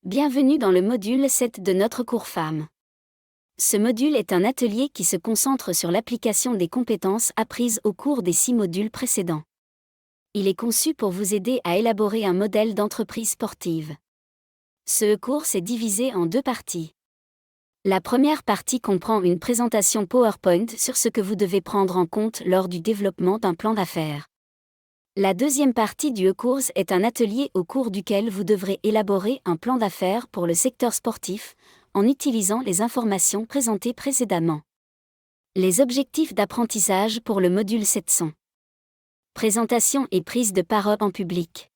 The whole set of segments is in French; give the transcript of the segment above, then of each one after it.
Bienvenue dans le module 7 de notre cours femmes. Ce module est un atelier qui se concentre sur l'application des compétences apprises au cours des 6 modules précédents. Il est conçu pour vous aider à élaborer un modèle d'entreprise sportive. Ce cours est divisé en 2 parties. La première partie comprend une présentation PowerPoint sur ce que vous devez prendre en compte lors du développement d'un plan d'affaires. La deuxième partie du cours est un atelier au cours duquel vous devrez élaborer un plan d'affaires pour le secteur sportif, en utilisant les informations présentées précédemment. Les objectifs d'apprentissage pour le module 700. Présentation et prise de parole en public.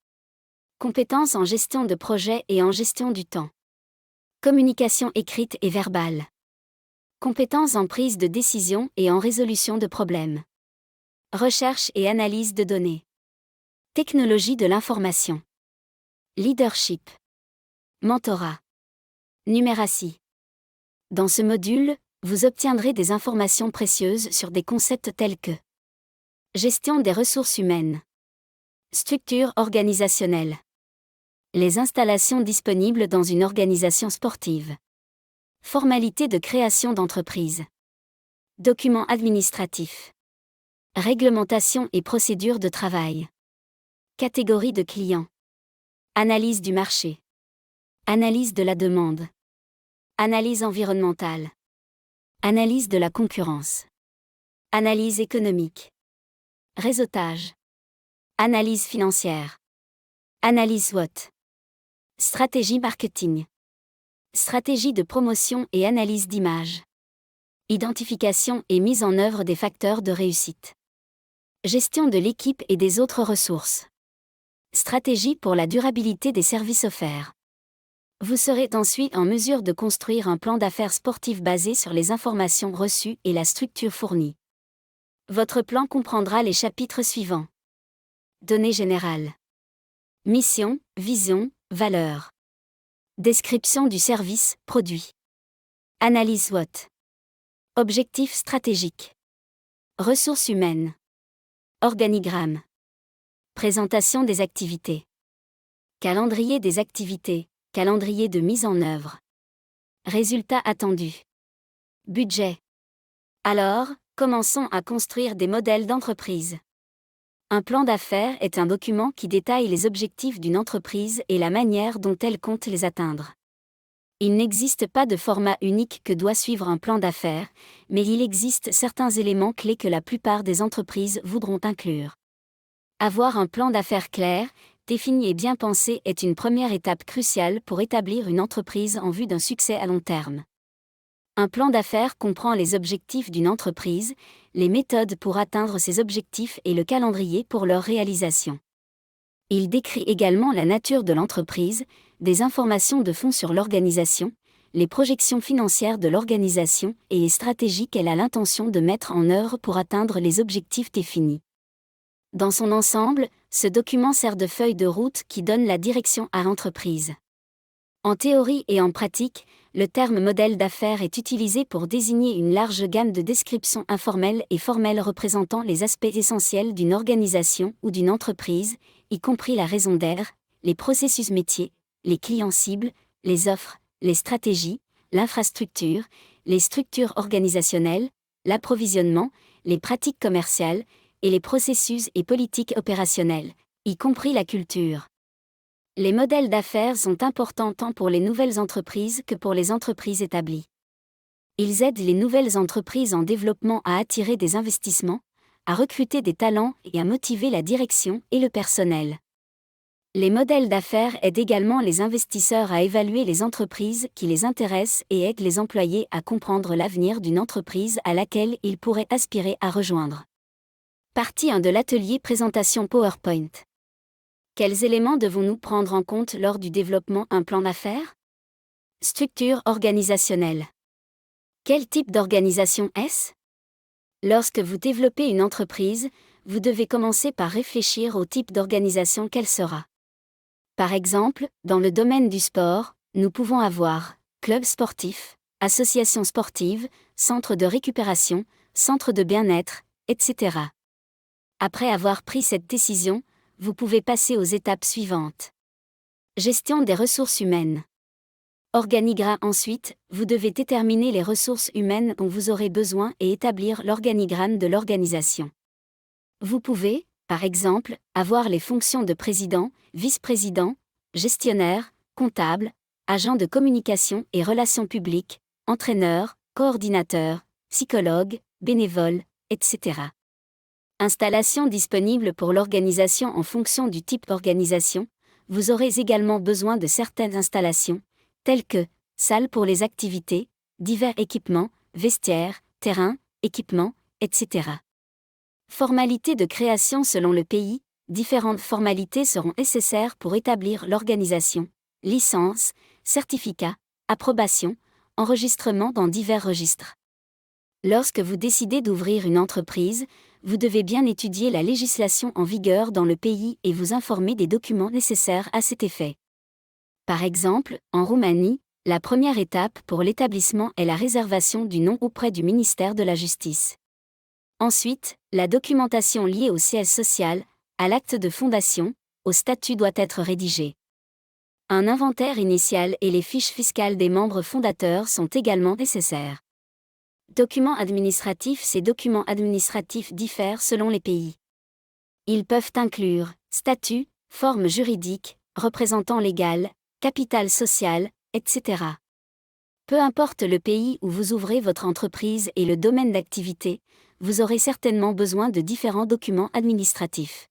Compétences en gestion de projet et en gestion du temps. Communication écrite et verbale. Compétences en prise de décision et en résolution de problèmes. Recherche et analyse de données. Technologie de l'information. Leadership. Mentorat. Numératie. Dans ce module, vous obtiendrez des informations précieuses sur des concepts tels que gestion des ressources humaines, structure organisationnelle, les installations disponibles dans une organisation sportive, formalités de création d'entreprise, documents administratifs, réglementation et procédures de travail, catégorie de clients, analyse du marché, analyse de la demande, analyse environnementale, analyse de la concurrence, analyse économique, réseautage, analyse financière, analyse SWOT, stratégie marketing, stratégie de promotion et analyse d'image, identification et mise en œuvre des facteurs de réussite, gestion de l'équipe et des autres ressources, stratégie pour la durabilité des services offerts. Vous serez ensuite en mesure de construire un plan d'affaires sportif basé sur les informations reçues et la structure fournie. Votre plan comprendra les chapitres suivants. Données générales. Mission, vision, valeur. Description du service, produit. Analyse SWOT. Objectifs stratégiques. Ressources humaines. Organigramme. Présentation des activités. Calendrier des activités, calendrier de mise en œuvre. Résultats attendus. Budget. Alors, commençons à construire des modèles d'entreprise. Un plan d'affaires est un document qui détaille les objectifs d'une entreprise et la manière dont elle compte les atteindre. Il n'existe pas de format unique que doit suivre un plan d'affaires, mais il existe certains éléments clés que la plupart des entreprises voudront inclure. Avoir un plan d'affaires clair, défini et bien pensé est une première étape cruciale pour établir une entreprise en vue d'un succès à long terme. Un plan d'affaires comprend les objectifs d'une entreprise, les méthodes pour atteindre ces objectifs et le calendrier pour leur réalisation. Il décrit également la nature de l'entreprise, des informations de fond sur l'organisation, les projections financières de l'organisation et les stratégies qu'elle a l'intention de mettre en œuvre pour atteindre les objectifs définis. Dans son ensemble, ce document sert de feuille de route qui donne la direction à l'entreprise. En théorie et en pratique, le terme modèle d'affaires est utilisé pour désigner une large gamme de descriptions informelles et formelles représentant les aspects essentiels d'une organisation ou d'une entreprise, y compris la raison d'être, les processus métiers, les clients cibles, les offres, les stratégies, l'infrastructure, les structures organisationnelles, l'approvisionnement, les pratiques commerciales, et les processus et politiques opérationnelles, y compris la culture. Les modèles d'affaires sont importants tant pour les nouvelles entreprises que pour les entreprises établies. Ils aident les nouvelles entreprises en développement à attirer des investissements, à recruter des talents et à motiver la direction et le personnel. Les modèles d'affaires aident également les investisseurs à évaluer les entreprises qui les intéressent et aident les employés à comprendre l'avenir d'une entreprise à laquelle ils pourraient aspirer à rejoindre. Partie 1 de l'atelier présentation PowerPoint. Quels éléments devons-nous prendre en compte lors du développement d'un plan d'affaires ? Structure organisationnelle. Quel type d'organisation est-ce ? Lorsque vous développez une entreprise, vous devez commencer par réfléchir au type d'organisation qu'elle sera. Par exemple, dans le domaine du sport, nous pouvons avoir club sportif, association sportive, centre de récupération, centre de bien-être, etc. Après avoir pris cette décision, vous pouvez passer aux étapes suivantes. Gestion des ressources humaines. Organigramme. Ensuite, vous devez déterminer les ressources humaines dont vous aurez besoin et établir l'organigramme de l'organisation. Vous pouvez, par exemple, avoir les fonctions de président, vice-président, gestionnaire, comptable, agent de communication et relations publiques, entraîneur, coordinateur, psychologue, bénévole, etc. Installation disponible pour l'organisation. En fonction du type d'organisation, vous aurez également besoin de certaines installations, telles que salles pour les activités, divers équipements, vestiaires, terrains, équipements, etc. Formalités de création. Selon le pays, différentes formalités seront nécessaires pour établir l'organisation: licence, certificat, approbation, enregistrement dans divers registres. Lorsque vous décidez d'ouvrir une entreprise, vous devez bien étudier la législation en vigueur dans le pays et vous informer des documents nécessaires à cet effet. Par exemple, en Roumanie, la première étape pour l'établissement est la réservation du nom auprès du ministère de la Justice. Ensuite, la documentation liée au siège social, à l'acte de fondation, au statut doit être rédigée. Un inventaire initial et les fiches fiscales des membres fondateurs sont également nécessaires. Documents administratifs. Ces documents administratifs diffèrent selon les pays. Ils peuvent inclure statut, forme juridique, représentant légal, capital social, etc. Peu importe le pays où vous ouvrez votre entreprise et le domaine d'activité, vous aurez certainement besoin de différents documents administratifs.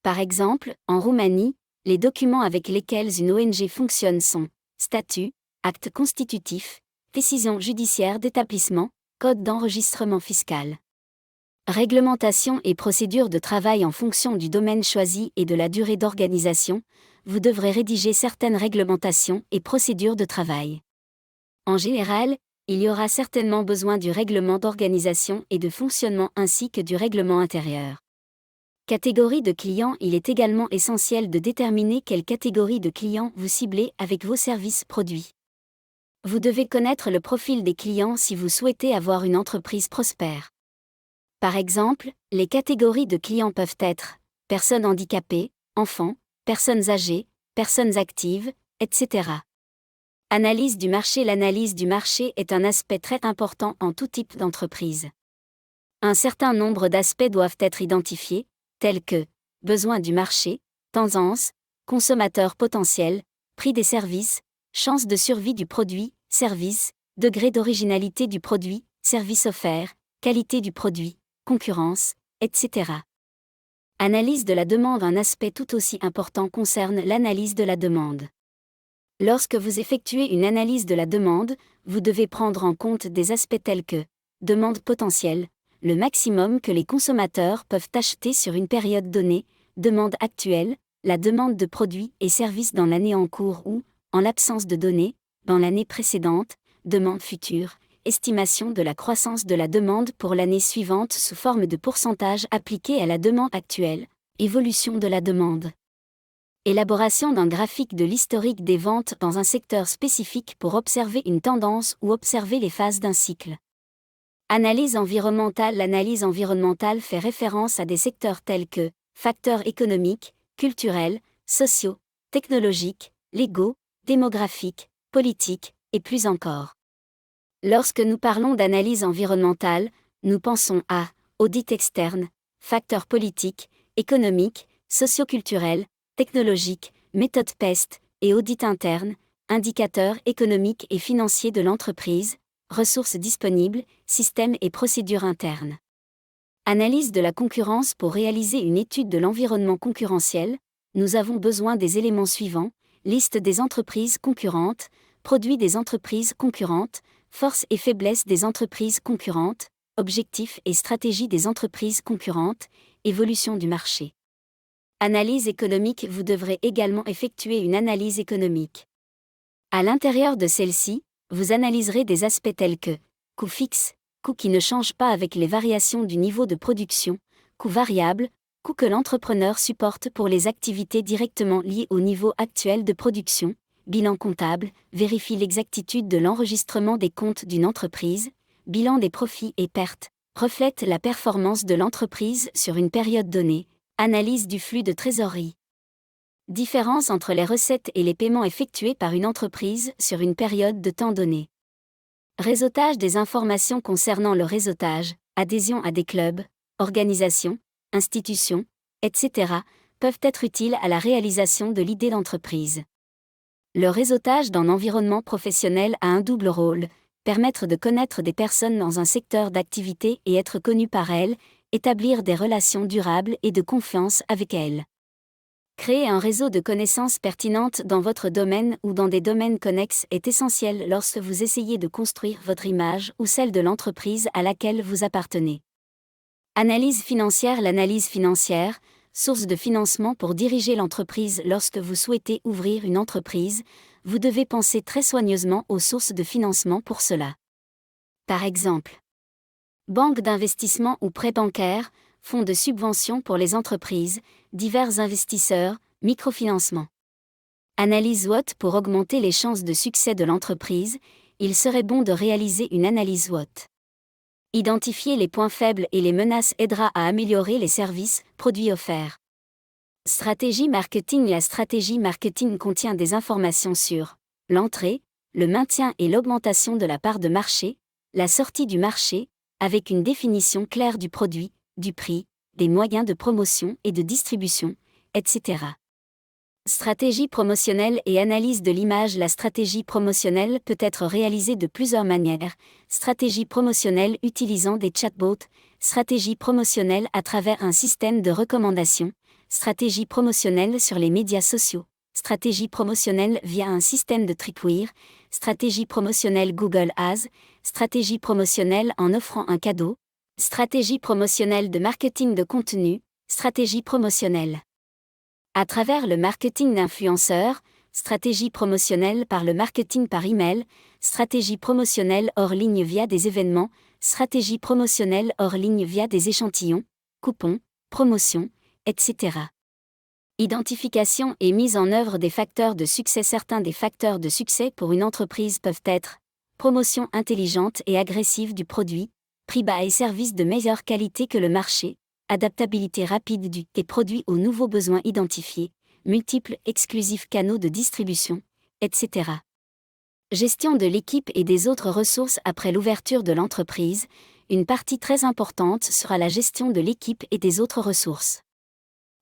Par exemple, en Roumanie, les documents avec lesquels une ONG fonctionne sont statut, acte constitutif, décision judiciaire d'établissement, code d'enregistrement fiscal. Réglementation et procédures de travail. En fonction du domaine choisi et de la durée d'organisation, vous devrez rédiger certaines réglementations et procédures de travail. En général, il y aura certainement besoin du règlement d'organisation et de fonctionnement ainsi que du règlement intérieur. Catégorie de clients. Il est également essentiel de déterminer quelle catégorie de clients vous ciblez avec vos services produits. Vous devez connaître le profil des clients si vous souhaitez avoir une entreprise prospère. Par exemple, les catégories de clients peuvent être personnes handicapées, enfants, personnes âgées, personnes actives, etc. Analyse du marché. L'analyse du marché est un aspect très important en tout type d'entreprise. Un certain nombre d'aspects doivent être identifiés, tels que besoins du marché, tendance, consommateurs potentiels, prix des services, chances de survie du produit, service, degré d'originalité du produit, service offert, qualité du produit, concurrence, etc. Analyse de la demande. Un aspect tout aussi important concerne l'analyse de la demande. Lorsque vous effectuez une analyse de la demande, vous devez prendre en compte des aspects tels que demande potentielle, le maximum que les consommateurs peuvent acheter sur une période donnée, demande actuelle, la demande de produits et services dans l'année en cours ou, en l'absence de données, dans l'année précédente, demande future, estimation de la croissance de la demande pour l'année suivante sous forme de pourcentage appliqué à la demande actuelle, évolution de la demande. Élaboration d'un graphique de l'historique des ventes dans un secteur spécifique pour observer une tendance ou observer les phases d'un cycle. Analyse environnementale. L'analyse environnementale fait référence à des secteurs tels que facteurs économiques, culturels, sociaux, technologiques, légaux, démographiques, politiques, et plus encore. Lorsque nous parlons d'analyse environnementale, nous pensons à audit externe, facteurs politiques, économiques, socioculturels, technologiques, méthodes PEST, et audit interne, indicateurs économiques et financiers de l'entreprise, ressources disponibles, systèmes et procédures internes. Analyse de la concurrence. Pour réaliser une étude de l'environnement concurrentiel, nous avons besoin des éléments suivants: liste des entreprises concurrentes, produits des entreprises concurrentes, forces et faiblesses des entreprises concurrentes, objectifs et stratégies des entreprises concurrentes, évolution du marché. Analyse économique. Vous devrez également effectuer une analyse économique. À l'intérieur de celle-ci, vous analyserez des aspects tels que coût fixe, coût qui ne change pas avec les variations du niveau de production, coût variable, coût que l'entrepreneur supporte pour les activités directement liées au niveau actuel de production, bilan comptable, vérifie l'exactitude de l'enregistrement des comptes d'une entreprise, bilan des profits et pertes, reflète la performance de l'entreprise sur une période donnée, analyse du flux de trésorerie. Différence entre les recettes et les paiements effectués par une entreprise sur une période de temps donnée. Réseautage des informations concernant le réseautage, adhésion à des clubs, organisations, institutions, etc., peuvent être utiles à la réalisation de l'idée d'entreprise. Le réseautage dans l'environnement professionnel a un double rôle, permettre de connaître des personnes dans un secteur d'activité et être connu par elles, établir des relations durables et de confiance avec elles. Créer un réseau de connaissances pertinentes dans votre domaine ou dans des domaines connexes est essentiel lorsque vous essayez de construire votre image ou celle de l'entreprise à laquelle vous appartenez. Analyse financière. L'analyse financière, source de financement pour diriger l'entreprise. Lorsque vous souhaitez ouvrir une entreprise, vous devez penser très soigneusement aux sources de financement pour cela. Par exemple, banque d'investissement ou prêts bancaires, fonds de subvention pour les entreprises, divers investisseurs, microfinancement. Analyse SWOT. Pour augmenter les chances de succès de l'entreprise, il serait bon de réaliser une analyse SWOT. Identifier les points faibles et les menaces aidera à améliorer les services, produits offerts. Stratégie marketing. La stratégie marketing contient des informations sur l'entrée, le maintien et l'augmentation de la part de marché, la sortie du marché, avec une définition claire du produit, du prix, des moyens de promotion et de distribution, etc. Stratégie promotionnelle et analyse de l'image. La stratégie promotionnelle peut être réalisée de plusieurs manières. Stratégie promotionnelle utilisant des chatbots, stratégie promotionnelle à travers un système de recommandation, stratégie promotionnelle sur les médias sociaux, stratégie promotionnelle via un système de trickwire, stratégie promotionnelle Google Ads, stratégie promotionnelle en offrant un cadeau, stratégie promotionnelle de marketing de contenu, stratégie promotionnelle à travers le marketing d'influenceurs, stratégie promotionnelle par le marketing par email, stratégie promotionnelle hors ligne via des événements, stratégie promotionnelle hors ligne via des échantillons, coupons, promotions, etc. Identification et mise en œuvre des facteurs de succès. Certains des facteurs de succès pour une entreprise peuvent être promotion intelligente et agressive du produit, prix bas et services de meilleure qualité que le marché, adaptabilité rapide des produits aux nouveaux besoins identifiés, multiples exclusifs canaux de distribution, etc. Gestion de l'équipe et des autres ressources. Après l'ouverture de l'entreprise, une partie très importante sera la gestion de l'équipe et des autres ressources.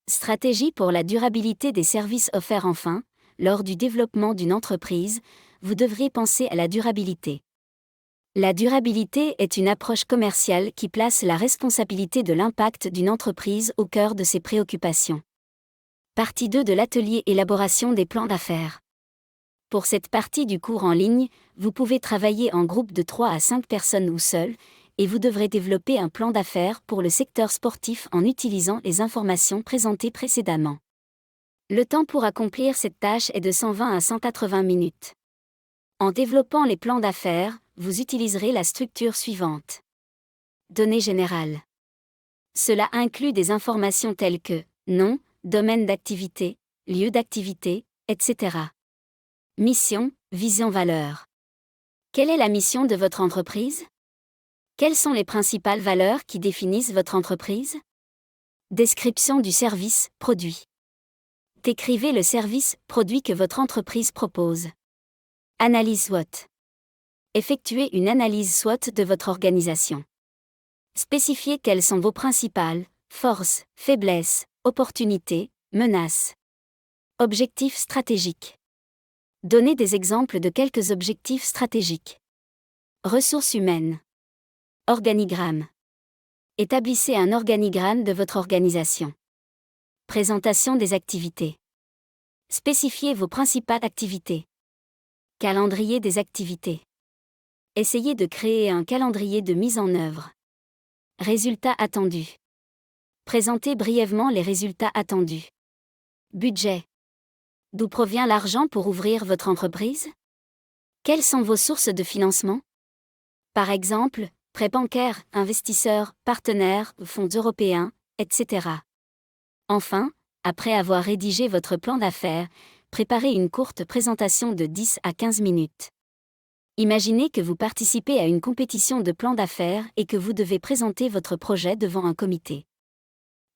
Stratégie pour la durabilité des services offerts. Enfin, lors du développement d'une entreprise, vous devriez penser à la durabilité. La durabilité est une approche commerciale qui place la responsabilité de l'impact d'une entreprise au cœur de ses préoccupations. Partie 2 de l'atelier élaboration des plans d'affaires. Pour cette partie du cours en ligne, vous pouvez travailler en groupe de 3 à 5 personnes ou seul, et vous devrez développer un plan d'affaires pour le secteur sportif en utilisant les informations présentées précédemment. Le temps pour accomplir cette tâche est de 120 à 180 minutes. En développant les plans d'affaires, vous utiliserez la structure suivante. Données générales. Cela inclut des informations telles que nom, domaine d'activité, lieu d'activité, etc. Mission, vision, valeur. Quelle est la mission de votre entreprise? Quelles sont les principales valeurs qui définissent votre entreprise? Description du service, produit. Décrivez le service, produit que votre entreprise propose. Analyse SWOT. Effectuez une analyse SWOT de votre organisation. Spécifiez quelles sont vos principales forces, faiblesses, opportunités, menaces. Objectifs stratégiques. Donnez des exemples de quelques objectifs stratégiques. Ressources humaines. Organigramme. Établissez un organigramme de votre organisation. Présentation des activités. Spécifiez vos principales activités. Calendrier des activités. Essayez de créer un calendrier de mise en œuvre. Résultats attendus. Présentez brièvement les résultats attendus. Budget. D'où provient l'argent pour ouvrir votre entreprise? Quelles sont vos sources de financement? Par exemple, prêts bancaires, investisseurs, partenaires, fonds européens, etc. Enfin, après avoir rédigé votre plan d'affaires, préparez une courte présentation de 10 à 15 minutes. Imaginez que vous participez à une compétition de plan d'affaires et que vous devez présenter votre projet devant un comité.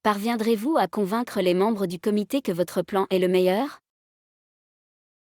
Parviendrez-vous à convaincre les membres du comité que votre plan est le meilleur?